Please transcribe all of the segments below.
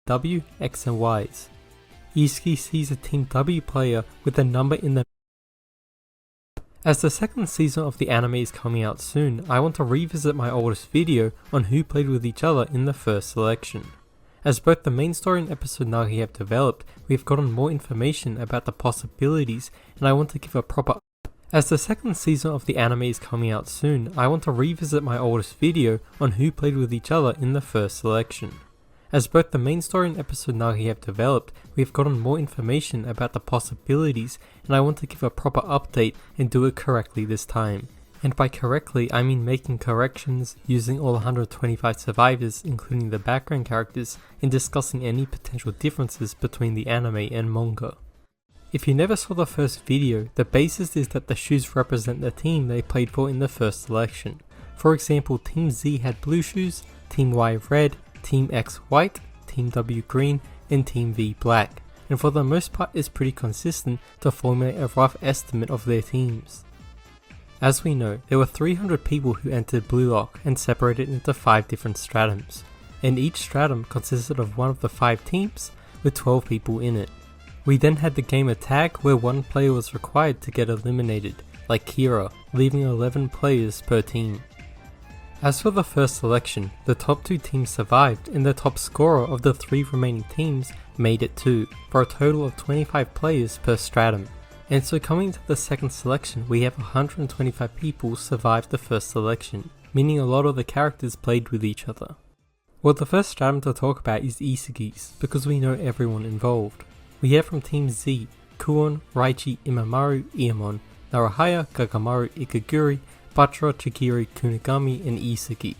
W, X and Ys. Isuki sees a Team W player with a number in the. As the second season of the anime is coming out soon, I want to revisit my oldest video on who played with each other in the first selection. As both the main story and episode Nagi have developed, we have gotten more information about the possibilities, and I want to give a proper. As the second season of the anime is coming out soon, I want to revisit my oldest video on who played with each other in the first selection. As both the main story and episode Nagi have developed, we have gotten more information about the possibilities, and I want to give a proper update and do it correctly this time. And by correctly, I mean making corrections, using all 125 survivors including the background characters, and discussing any potential differences between the anime and manga. If you never saw the first video, the basis is that the shoes represent the team they played for in the first selection. For example, Team Z had blue shoes, Team Y red, Team X white, Team W green, and Team V black, and for the most part is pretty consistent to formulate a rough estimate of their teams. As we know, there were 300 people who entered Blue Lock and separated into 5 different stratums, and each stratum consisted of one of the 5 teams with 12 people in it. We then had the gamer tag where one player was required to get eliminated, like Kira, leaving 11 players per team. As for the first selection, the top 2 teams survived and the top scorer of the 3 remaining teams made it too, for a total of 25 players per stratum. And so coming to the second selection, we have 125 people survive the first selection, meaning a lot of the characters played with each other. Well, the first stratum to talk about is Isuki's, because we know everyone involved. We have from Team Z, Kuon, Raichi, Imamaru, Iemon, Naruhaya, Kagamaru, Ikaguri, Batra, Chigiri, Kunigami, and Isuki.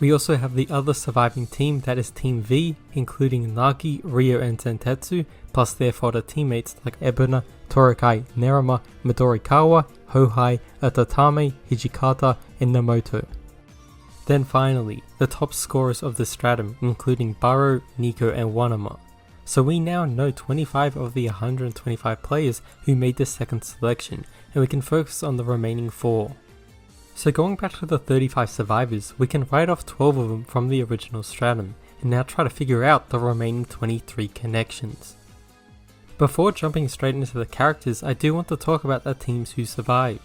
We also have the other surviving team, that is Team V, including Nagi, Ryo and Zentetsu, plus their fodder teammates like Ebona, Torikai, Nerama, Midorikawa, Hohai, Atatame, Hijikata, and Namoto. Then finally, the top scorers of the stratum, including Baro, Nico, and Wanama. So we now know 25 of the 125 players who made the second selection, and we can focus on the remaining 4. So going back to the 35 survivors, we can write off 12 of them from the original stratum, and now try to figure out the remaining 23 connections. Before jumping straight into the characters, I do want to talk about the teams who survived.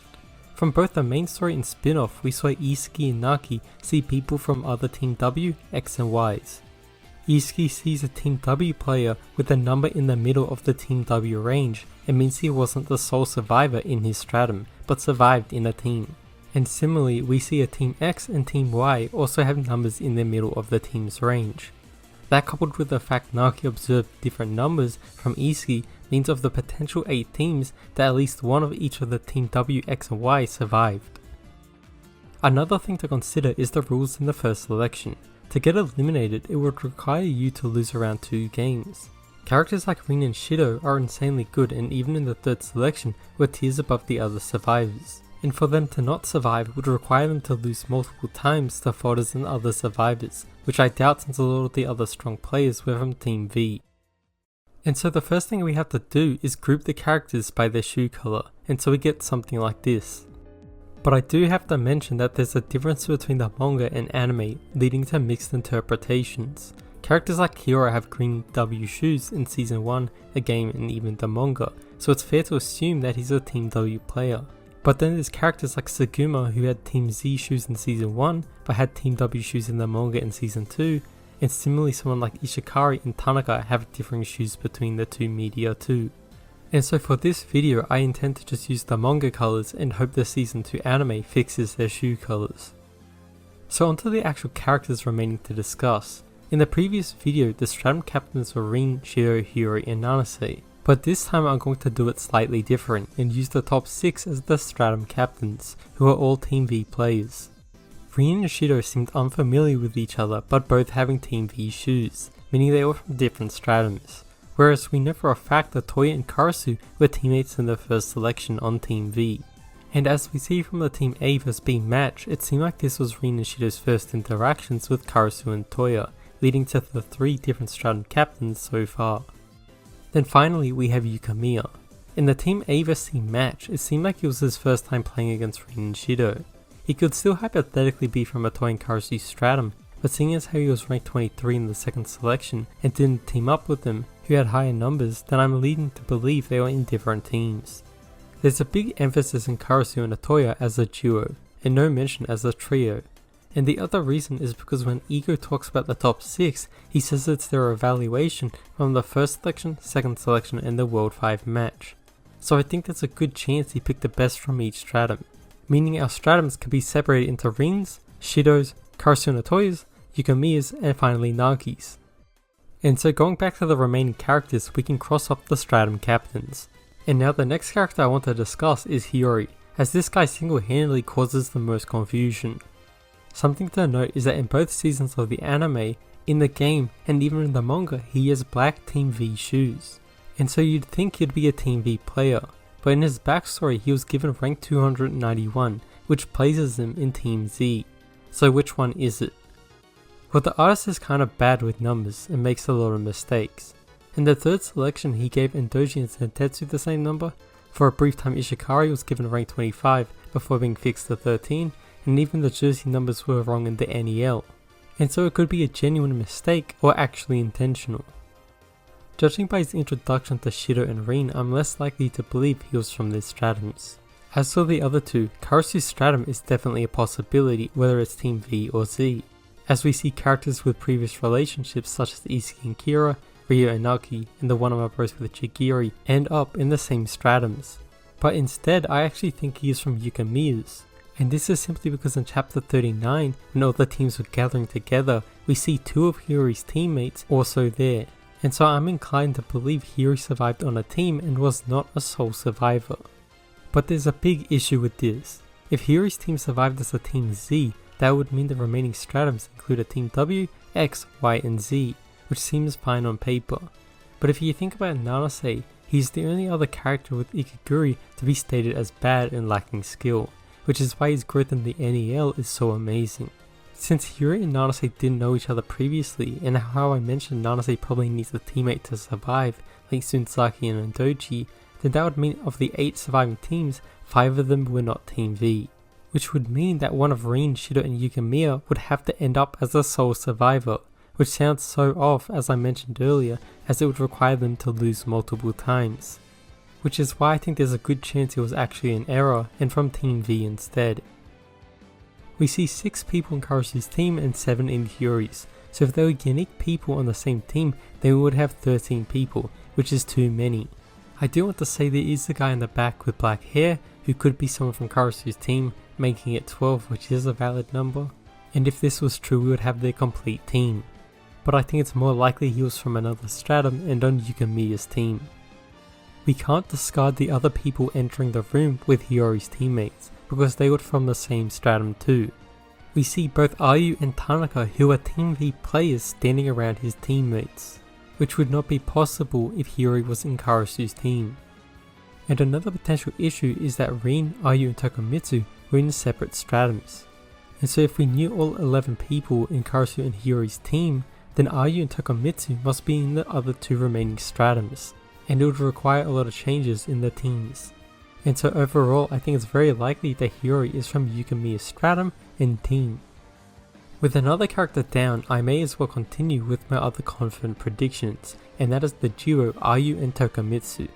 From both the main story and spin-off, we saw Isuki and Nagi see people from other Team W, X and Ys. Isuki sees a Team W player with a number in the middle of the Team W range. It means he wasn't the sole survivor in his stratum, but survived in a team. And similarly, we see a Team X and Team Y also have numbers in the middle of the team's range. That coupled with the fact Nagi observed different numbers from Isuki means of the potential 8 teams that at least one of each of the Team W, X and Y survived. Another thing to consider is the rules in the first selection. To get eliminated, it would require you to lose around 2 games. Characters like Rin and Shido are insanely good, and even in the third selection were tiers above the other survivors. And for them to not survive would require them to lose multiple times to fodders and other survivors, which I doubt since a lot of the other strong players were from Team V. And so the first thing we have to do is group the characters by their shoe color, and so we get something like this. But I do have to mention that there's a difference between the manga and anime, leading to mixed interpretations. Characters like Kira have green W shoes in Season 1, the game and even the manga, so it's fair to assume that he's a Team W player. But then there's characters like Saguma who had Team Z shoes in Season 1, but had Team W shoes in the manga in Season 2, and similarly someone like Ishikari and Tanaka have differing shoes between the 2 media too. And so for this video I intend to just use the manga colours and hope the Season 2 anime fixes their shoe colours. So onto the actual characters remaining to discuss. In the previous video the stratum captains were Rin, Shido, Hiyori and Nanase. But this time I'm going to do it slightly different and use the top 6 as the stratum captains, who are all Team V players. Rin and Shido seemed unfamiliar with each other, but both having Team V shoes, meaning they were from different stratums. Whereas we know for a fact that Toya and Karasu were teammates in the first selection on Team V. And as we see from the Team A vs B match, it seemed like this was Rin and Shido's first interactions with Karasu and Toya, leading to the 3 different stratum captains so far. Then finally we have Yukamiya. In the Team A vs C match, it seemed like it was his first time playing against Rin and Shido. He could still hypothetically be from a Toya and Karasu stratum, but seeing as how he was ranked 23 in the second selection and didn't team up with them, who had higher numbers, then I'm leading to believe they were in different teams. There's a big emphasis in Karasu and Otoya as a duo, and no mention as a trio. And the other reason is because when Ego talks about the top 6, he says it's their evaluation from the first selection, second selection, and the World 5 match. So I think there's a good chance he picked the best from each stratum, meaning our stratums could be separated into Rins, Shidos, Karasu and Otoyas, Yukamiyas, and finally Nagis. And so going back to the remaining characters, we can cross off the stratum captains. And now the next character I want to discuss is Hiyori, as this guy single-handedly causes the most confusion. Something to note is that in both seasons of the anime, in the game, and even in the manga, he has black Team V shoes. And so you'd think he'd be a Team V player, but in his backstory he was given rank 291, which places him in Team Z. So which one is it? Well, the artist is kind of bad with numbers and makes a lot of mistakes. In the third selection he gave Endoji and Sentetsu the same number. For a brief time Ishikari was given rank 25 before being fixed to 13, and even the jersey numbers were wrong in the NEL. And so it could be a genuine mistake or actually intentional. Judging by his introduction to Shido and Rin, I'm less likely to believe he was from their stratums. As for the other two, Karasu's stratum is definitely a possibility whether it's Team V or Z, as we see characters with previous relationships such as Isuki and Kira, Ryo and Nagi, and the one of my bros with Chigiri end up in the same stratums. But instead I actually think he is from Yukamiya's. And this is simply because in chapter 39, when all the teams were gathering together, we see two of Hiyori's teammates also there. And so I'm inclined to believe Hiyori survived on a team and was not a sole survivor. But there's a big issue with this. If Hiyori's team survived as a Team Z, that would mean the remaining stratums include a Team W, X, Y, and Z, which seems fine on paper. But if you think about Nanase, he's the only other character with Ikiguri to be stated as bad and lacking skill, which is why his growth in the NEL is so amazing. Since Hiyori and Nanase didn't know each other previously, and how I mentioned Nanase probably needs a teammate to survive, like Tsunsaki and Endoji, then that would mean of the 8 surviving teams, 5 of them were not Team V. Which would mean that one of Rin, Shido and Yukimiya would have to end up as a sole survivor, which sounds so off as I mentioned earlier, as it would require them to lose multiple times. Which is why I think there's a good chance it was actually an error and from Team V instead. We see 6 people in Karasu's team and 7 in Hiyori's, so if they were unique people on the same team, then we would have 13 people, which is too many. I do want to say there is a guy in the back with black hair who could be someone from Karasu's team, making it 12, which is a valid number. And if this was true, we would have their complete team. But I think it's more likely he was from another stratum and on Yukimiya's team. We can't discard the other people entering the room with Hiyori's teammates, because they were from the same stratum too. We see both Ayu and Tanaka, who are Team V players, standing around his teammates, which would not be possible if Hiyori was in Karasu's team. And another potential issue is that Rin, Ayu and Tokomitsu were in separate stratums. And so if we knew all 11 people in Karasu and Hiyori's team, then Ayu and Tokomitsu must be in the other 2 remaining stratums, and it would require a lot of changes in the teams. And so overall I think it's very likely that Hiyori is from Yukimiya's stratum and team. With another character down, I may as well continue with my other confident predictions, and that is the duo Ayu and Tokomitsu.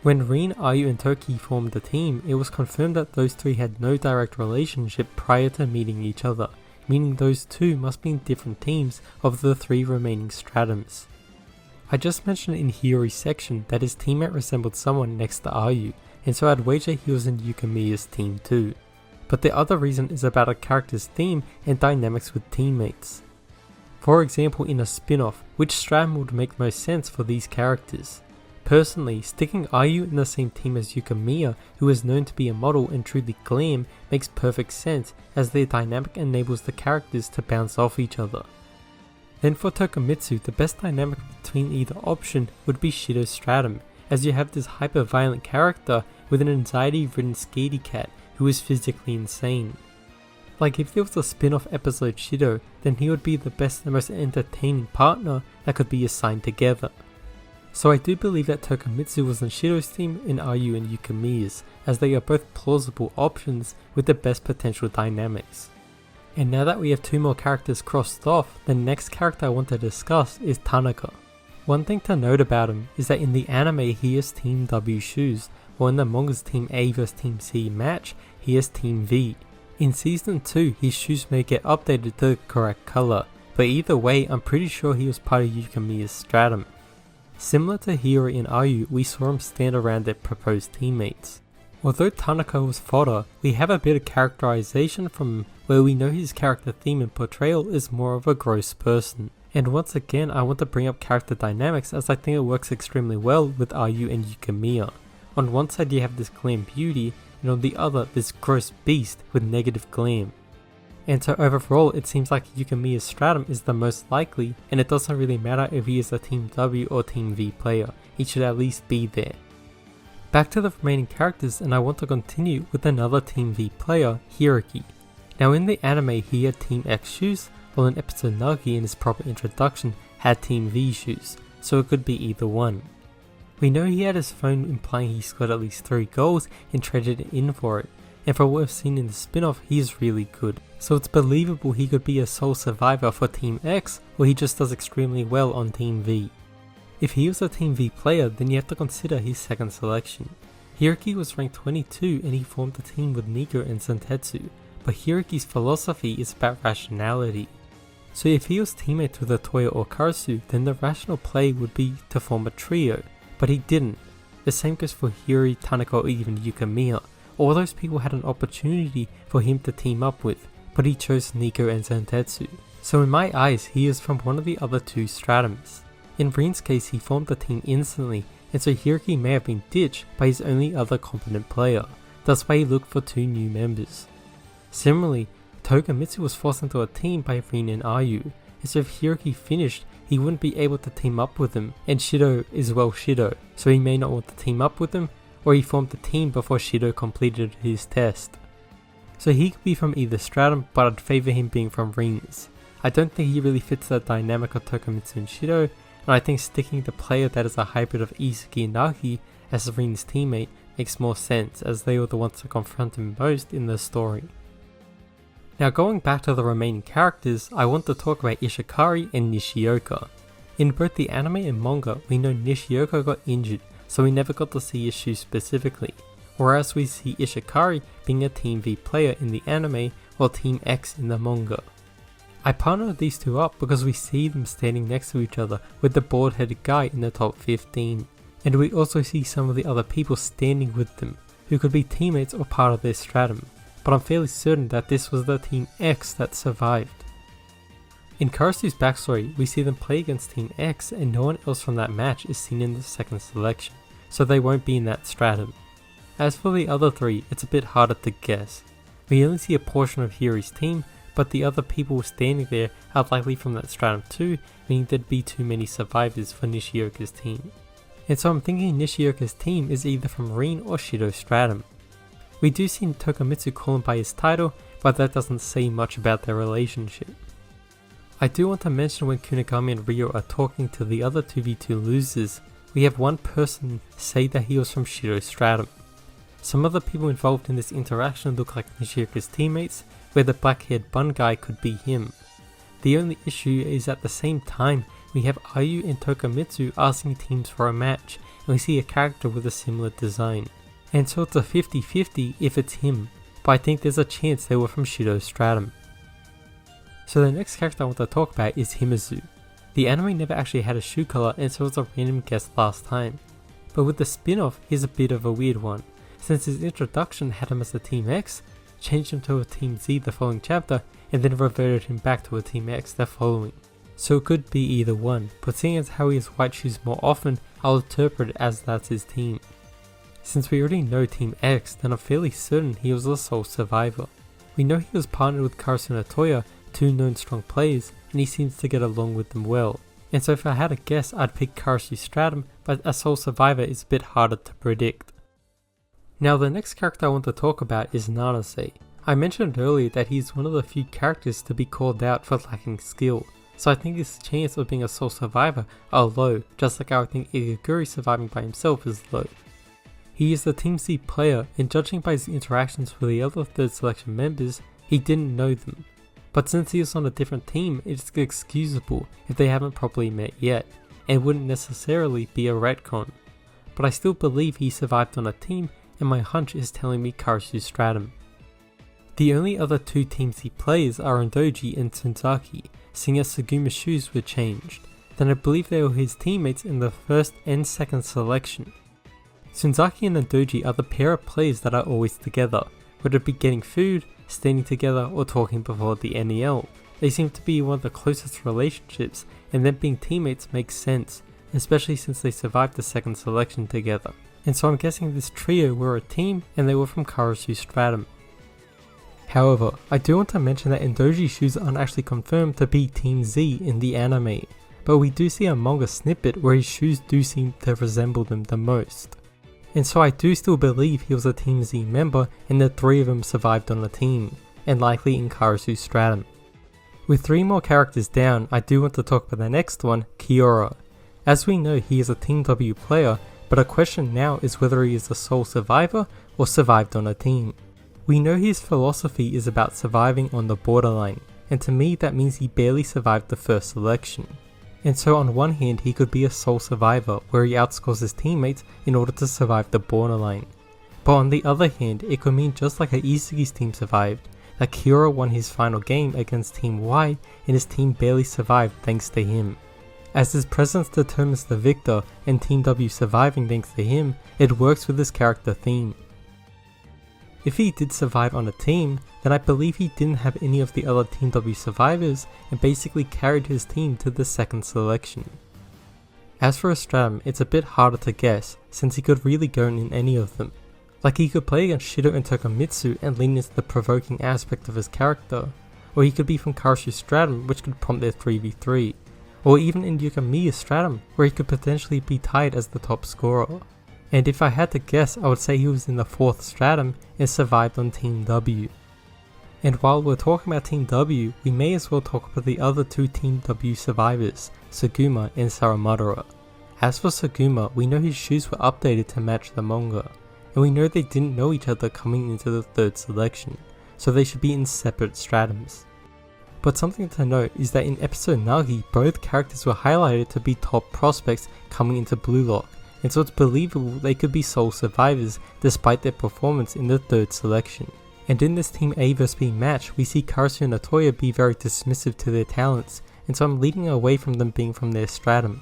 When Rin, Ayu and Toki formed the team, it was confirmed that those 3 had no direct relationship prior to meeting each other, meaning those 2 must be in different teams of the 3 remaining stratums. I just mentioned in Hiyori's section that his teammate resembled someone next to Ayu, and so I'd wager he was in Yukimiya's team too. But the other reason is about a character's theme and dynamics with teammates. For example, in a spin-off, which stratum would make most sense for these characters? Personally, sticking Ayu in the same team as Yukimiya, who is known to be a model and truly glam, makes perfect sense, as their dynamic enables the characters to bounce off each other. Then for Tokomitsu, the best dynamic between either option would be Shido's stratum, as you have this hyper-violent character with an anxiety-ridden scaredy cat who is physically insane. Like if there was a spin-off episode Shido, then he would be the best and most entertaining partner that could be assigned together. So I do believe that Tokomitsu was on Shido's team and Ayu and Yukimiya's, as they are both plausible options with the best potential dynamics. And now that we have 2 more characters crossed off, the next character I want to discuss is Tanaka. One thing to note about him is that in the anime he is Team W shoes, while in the manga's Team A vs Team C match, he is Team V. In Season 2 his shoes may get updated to the correct colour, but either way I'm pretty sure he was part of Yukimiya's stratum. Similar to Hiyori and Ayu, we saw him stand around their proposed teammates. Although Tanaka was fodder, we have a bit of characterization from him where we know his character theme and portrayal is more of a gross person. And once again I want to bring up character dynamics as I think it works extremely well with Ayu and Yukimiya. On one side you have this glam beauty, and on the other this gross beast with negative glam. And so overall it seems like Yukimiya's stratum is the most likely, and it doesn't really matter if he is a Team W or Team V player, he should at least be there. Back to the remaining characters, and I want to continue with another Team V player, Hiroki. Now in the anime he had Team X shoes, while in episode Nagi in his proper introduction had Team V shoes, so it could be either one. We know he had his phone implying he scored at least 3 goals and traded in for it, and for what we've seen in the spin-off he is really good, so it's believable he could be a sole survivor for Team X, or he just does extremely well on Team V. If he was a Team V player, then you have to consider his second selection. Hiroki was ranked 22 and he formed a team with Nico and Sentetsu, but Hiroki's philosophy is about rationality. So if he was teammates with Otoya or Karasu, then the rational play would be to form a trio, but he didn't. The same goes for Hiyori, Tanaka or even Yukimiya. All those people had an opportunity for him to team up with, but he chose Nico and Sentetsu. So in my eyes he is from one of the other 2 stratums. In Rin's case he formed the team instantly, and so Hiroki may have been ditched by his only other competent player, that's why he looked for 2 new members. Similarly, Togemitsu was forced into a team by Rin and Ayu, and so if Hiroki finished he wouldn't be able to team up with them, and Shido is well Shido, so he may not want to team up with them, or he formed the team before Shido completed his test. So he could be from either stratum, but I'd favour him being from Rin's. I don't think he really fits the dynamic of Togemitsu and Shido, and I think sticking the player that is a hybrid of Isuki and Nagi as Rin's teammate makes more sense, as they were the ones to confront him most in the story. Now going back to the remaining characters, I want to talk about Ishikari and Nishioka. In both the anime and manga, we know Nishioka got injured, so we never got to see his shoes specifically, whereas we see Ishikari being a Team V player in the anime while Team X in the manga. I partnered these 2 up because we see them standing next to each other with the bald headed guy in the top 15, and we also see some of the other people standing with them, who could be teammates or part of their stratum, but I'm fairly certain that this was the Team X that survived. In Karasu's backstory, we see them play against Team X and no one else from that match is seen in the second selection, so they won't be in that stratum. As for the other 3, it's a bit harder to guess. We only see a portion of Hiyori's team, but the other people standing there are likely from that stratum too, meaning there'd be too many survivors for Nishioka's team. And so I'm thinking Nishioka's team is either from Rin or Shido stratum. We do see Togemitsu call him by his title, but that doesn't say much about their relationship. I do want to mention when Kunigami and Ryo are talking to the other 2v2 losers, we have one person say that he was from Shido stratum. Some of the people involved in this interaction look like Nishioka's teammates, where the black haired bun guy could be him. The only issue is at the same time we have Ayu and Togemitsu asking teams for a match, and we see a character with a similar design. And so it's a 50-50 if it's him, but I think there's a chance they were from Shido stratum. So the next character I want to talk about is Himizu. The anime never actually had a shoe color, and so it was a random guess last time. But with the spin-off, here's a bit of a weird one, since his introduction had him as a Team X, changed him to a Team Z the following chapter, and then reverted him back to a Team X the following. So it could be either one, but seeing as how he has white shoes more often, I'll interpret it as that's his team. Since we already know Team X, then I'm fairly certain he was the sole survivor. We know he was partnered with Karasu and Otoya, 2 known strong players, and he seems to get along with them well. And so if I had a guess, I'd pick Karasu's stratum, but a sole survivor is a bit harder to predict. Now the next character I want to talk about is Nanase. I mentioned earlier that he's one of the few characters to be called out for lacking skill, so I think his chance of being a sole survivor are low, just like how I think Igaguri surviving by himself is low. He is the Team C player, and judging by his interactions with the other 3rd selection members, he didn't know them. but since he is on a different team, it's excusable if they haven't properly met yet, and wouldn't necessarily be a retcon. But I still believe he survived on a team, and my hunch is telling me Karasu Stratum. The only other two teams he plays are Ondoji and Tsunzaki, seeing as Suguma's shoes were changed. Then I believe they were his teammates in the first and second selection. Tsunzaki and Ondoji are the pair of players that are always together, whether it be getting food, standing together, or talking before the NEL. They seem to be one of the closest relationships, and them being teammates makes sense, especially since they survived the second selection together. And so I'm guessing this trio were a team and they were from Karasu Stratum. However, I do want to mention that Ondoji's shoes aren't actually confirmed to be Team Z in the anime, but we do see a manga snippet where his shoes do seem to resemble them the most. And so I do still believe he was a Team Z member and the three of them survived on a team, and likely in Karasu Stratum. With 3 more characters down, I do want to talk about the next one, Kiora. As we know, he is a Team W player, but a question now is whether he is a sole survivor or survived on a team. We know his philosophy is about surviving on the borderline, and to me that means he barely survived the first selection. And so on one hand he could be a sole survivor where he outscores his teammates in order to survive the borderline. But on the other hand it could mean just like how Isugi's team survived, that Kiora won his final game against Team Y and his team barely survived thanks to him. As his presence determines the victor and Team W surviving thanks to him, it works with his character theme. If he did survive on a team, then I believe he didn't have any of the other Team W survivors and basically carried his team to the second selection. As for a Stratum, it's a bit harder to guess since he could really go in any of them. Like he could play against Shido and Tokomitsu and lean into the provoking aspect of his character, or he could be from Karasu Stratum which could prompt their 3v3, or even in Yukimiya Stratum where he could potentially be tied as the top scorer. And if I had to guess, I would say he was in the 4th Stratum and survived on Team W. And while we're talking about Team W, we may as well talk about the other 2 Team W survivors, Suguma and Saramadara. As for Suguma, we know his shoes were updated to match the manga, and we know they didn't know each other coming into the 3rd selection, so they should be in separate stratums. But something to note is that in episode Nagi, both characters were highlighted to be top prospects coming into Blue Lock, and so it's believable they could be sole survivors despite their performance in the 3rd selection. And in this Team A vs B match, we see Karasu and Otoya be very dismissive to their talents, and so I'm leading away from them being from their stratum.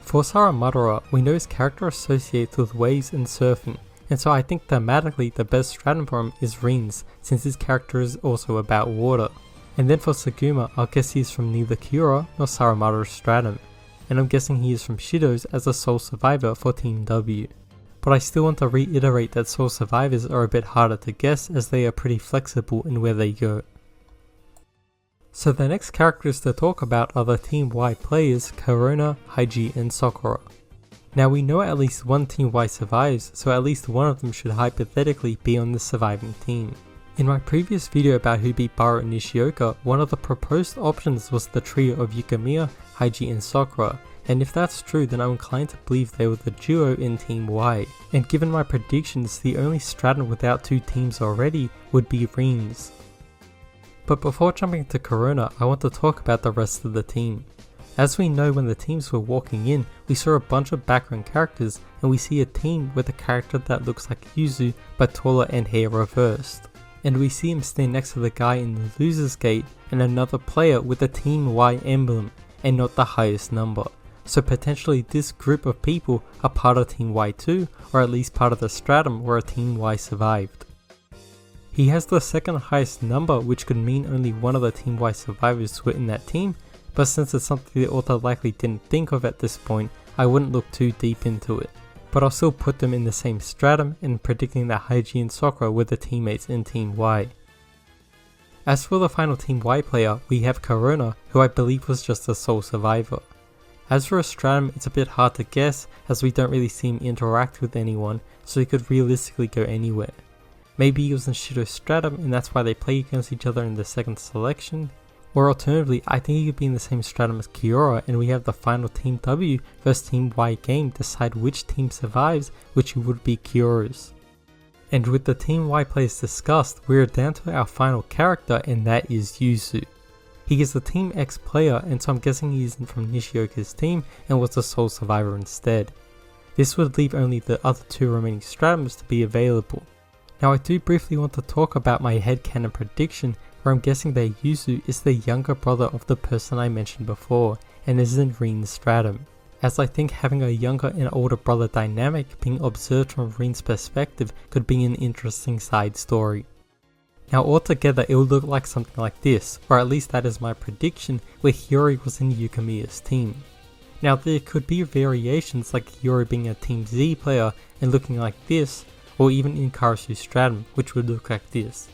For Saramadara, we know his character associates with waves and surfing, and so I think thematically the best stratum for him is Rins, since his character is also about water. And then for Suguma, I'll guess he is from neither Kiora nor Saramadara's stratum, and I'm guessing he is from Shido's as a sole survivor for Team W. But I still want to reiterate that sole survivors are a bit harder to guess as they are pretty flexible in where they go. So the next characters to talk about are the Team Y players Korona, Haiji and Sakura. Now we know at least one Team Y survives, so at least one of them should hypothetically be on the surviving team. In my previous video about who beat Baro and Nishioka, one of the proposed options was the trio of Yukimiya, Haiji and Sakura, and if that's true then I'm inclined to believe they were the duo in Team Y, and given my predictions the only stratum without 2 teams already would be Rins. But before jumping to Korona, I want to talk about the rest of the team. As we know, when the teams were walking in, we saw a bunch of background characters and we see a team with a character that looks like Yuzu but taller and hair reversed. And we see him stand next to the guy in the loser's gate and another player with a Team Y emblem and not the highest number. So potentially this group of people are part of Team Y too, or at least part of the stratum where a Team Y survived. He has the second highest number, which could mean only one of the Team Y survivors were in that team, but since it's something the author likely didn't think of at this point, I wouldn't look too deep into it. But I'll still put them in the same stratum and predicting that Haiji and Sakura were the teammates in Team Y. As for the final Team Y player, we have Korona, who I believe was just a sole survivor. As for a stratum, it's a bit hard to guess as we don't really see him interact with anyone, so he could realistically go anywhere. Maybe he was in Shido's stratum and that's why they play against each other in the second selection. Or alternatively, I think he could be in the same stratum as Kiora and we have the final Team W vs Team Y game decide which team survives, which would be Kiora's. And with the Team Y players discussed, we're down to our final character, and that is Yuzu. He is the Team X player, and so I'm guessing he isn't from Nishioka's team and was the sole survivor instead. This would leave only the other two remaining Stratums to be available. Now I do briefly want to talk about my headcanon prediction, where I'm guessing that Yuzu is the younger brother of the person I mentioned before, and isn't Rin's Stratum, as I think having a younger and older brother dynamic being observed from Rin's perspective could be an interesting side story. Now altogether it would look like something like this, or at least that is my prediction, where Hiyori was in Yukimiya's team. Now there could be variations like Hiyori being a Team Z player and looking like this, or even in Karasu's Stratum, which would look like this.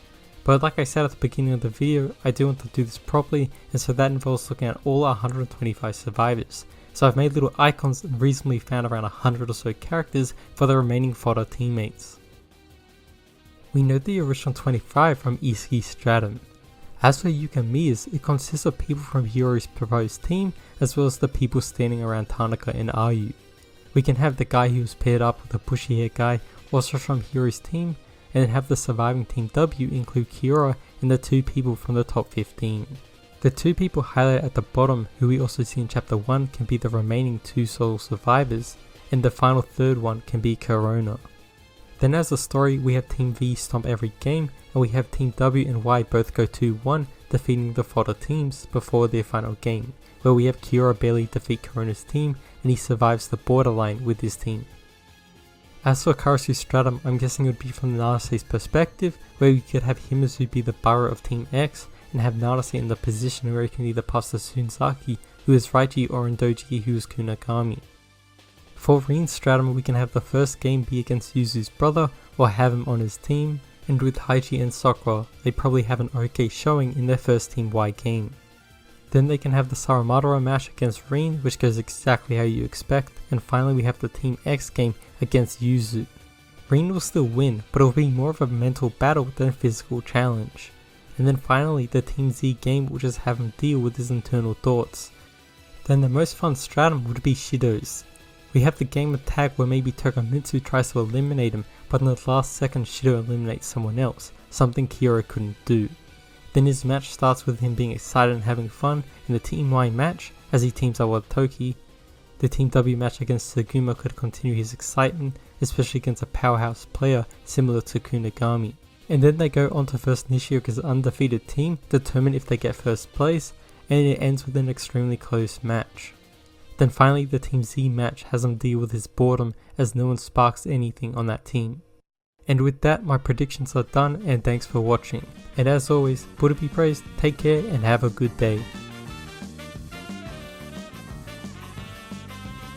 But like I said at the beginning of the video, I do want to do this properly, and so that involves looking at all 125 survivors. So I've made little icons and reasonably found around 100 or so characters for the remaining fodder teammates. We know the original 25 from Isuki's Stratum. As for Yukimiya's, it consists of people from Hiyori's proposed team, as well as the people standing around Tanaka and Ayu. We can have the guy who was paired up with the bushy hair guy also from Hiyori's team, and then have the surviving Team W include Kiora and the two people from the top 15. The two people highlighted at the bottom who we also see in chapter 1 can be the remaining two sole survivors, and the final third one can be Corona. Then as a story, we have Team V stomp every game, and we have Team W and Y both go 2-1, defeating the fodder teams before their final game, where we have Kiora barely defeat Corona's team and he survives the borderline with his team. As for Karasu's Stratum, I'm guessing it would be from Narase's perspective, where we could have Himizu be the Burrow of Team X, and have Narase in the position where he can either pass the Tsunezaki, who is Raiji, or Indoji, who is Kunigami. For Rin's Stratum, we can have the first game be against Yuzu's brother, or have him on his team, and with Haiji and Sakura, they probably have an okay showing in their first Team Y game. Then they can have the Saramadara match against Rin, which goes exactly how you expect, and finally we have the Team X game against Yuzu. Rin will still win, but it will be more of a mental battle than a physical challenge. And then finally the Team Z game will just have him deal with his internal thoughts. Then the most fun Stratum would be Shido's. We have the game of tag where maybe Togemitsu tries to eliminate him, but in the last second Shido eliminates someone else, something Kiora couldn't do. Then his match starts with him being excited and having fun in the Team Y match as he teams up with Toki. The Team W match against Tsuguma could continue his excitement, especially against a powerhouse player similar to Kunigami. And then they go on to first Nishioka's undefeated team, determine if they get first place, and it ends with an extremely close match. Then finally the Team Z match has him deal with his boredom as no one sparks anything on that team. And with that, my predictions are done, and thanks for watching. And as always, Buddha be praised, take care and have a good day.